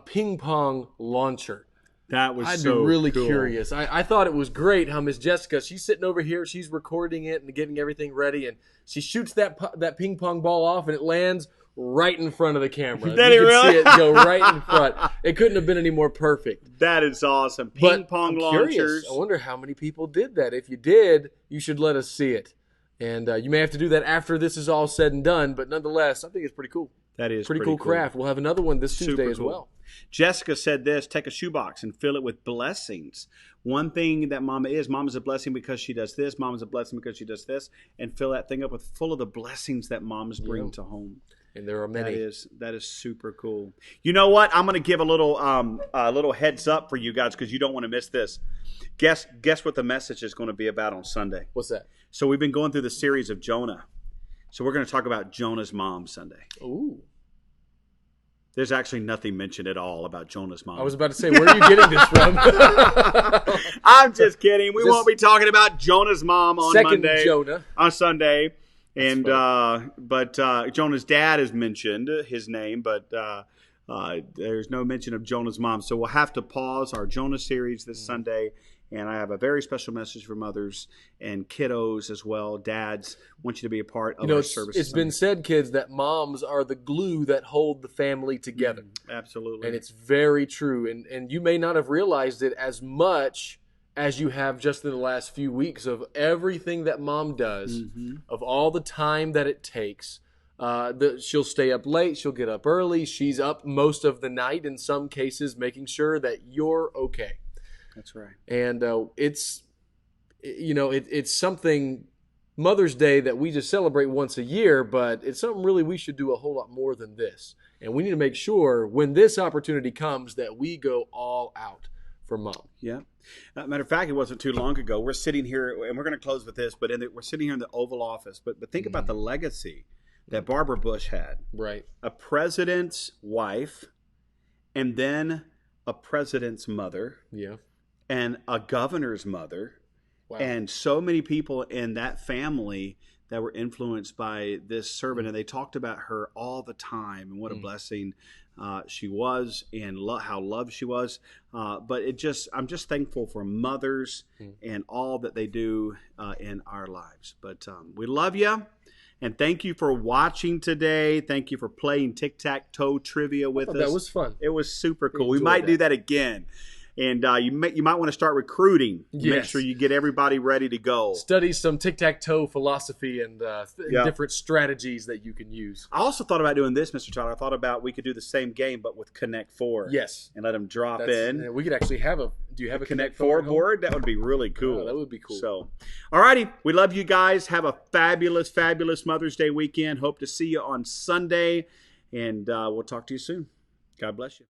ping pong launcher? That was I'd be really curious. I thought it was great how Miss Jessica, she's sitting over here, she's recording it and getting everything ready, and she shoots that ping pong ball off, and it lands right in front of the camera. Did it really? See it go right in front. It couldn't have been any more perfect. That is awesome. Ping pong launchers. Curious. I wonder how many people did that. If you did, you should let us see it. And you may have to do that after this is all said and done, but nonetheless, I think it's pretty cool. That is pretty cool craft. We'll have another one this Tuesday as well. Jessica said this: take a shoebox and fill it with blessings. One thing that Mama is a blessing because she does this. Mama's a blessing because she does this. And fill that thing up with full of the blessings that moms bring to home. And there are many. That is super cool. You know what? I'm going to give a little heads up for you guys because you don't want to miss this. Guess what the message is going to be about on Sunday? What's that? So we've been going through the series of Jonah. So we're going to talk about Jonah's mom Sunday. Ooh. There's actually nothing mentioned at all about Jonah's mom. I was about to say, where are you getting this from? I'm just kidding. We won't be talking about Jonah's mom on Monday. Jonah. On Sunday. And but Jonah's dad is mentioned, his name, but there's no mention of Jonah's mom. So we'll have to pause our Jonah series this Sunday. And I have a very special message for mothers and kiddos as well. Dads, want you to be a part of our service. It's been said, kids, that moms are the glue that hold the family together. Absolutely. And it's very true. And you may not have realized it as much as you have just in the last few weeks of everything that mom does, of all the time that it takes. She'll stay up late. She'll get up early. She's up most of the night in some cases, making sure that you're okay. That's right. And it's something, Mother's Day, that we just celebrate once a year, but it's something really we should do a whole lot more than this. And we need to make sure when this opportunity comes that we go all out for mom. Yeah. Matter of fact, it wasn't too long ago. We're sitting here, and we're going to close with this, but we're sitting here in the Oval Office. But think about the legacy that Barbara Bush had. Right. A president's wife, and then a president's mother. Yeah. And a governor's mother. Wow. And so many people in that family that were influenced by this servant. And they talked about her all the time and what a blessing she was and how loved she was. But I'm just thankful for mothers and all that they do in our lives. But we love you. And thank you for watching today. Thank you for playing tic-tac-toe trivia with us. That was fun. It was super cool. We might do that again. And you might want to start recruiting. Yes. Make sure you get everybody ready to go. Study some tic-tac-toe philosophy and different strategies that you can use. I also thought about doing this, Mr. Tyler. I thought about we could do the same game, but with Connect 4. Yes. And let them drop in. We could actually have do you have a Connect 4 board? That would be really cool. Oh, that would be cool. So, all righty. We love you guys. Have a fabulous, fabulous Mother's Day weekend. Hope to see you on Sunday. And we'll talk to you soon. God bless you.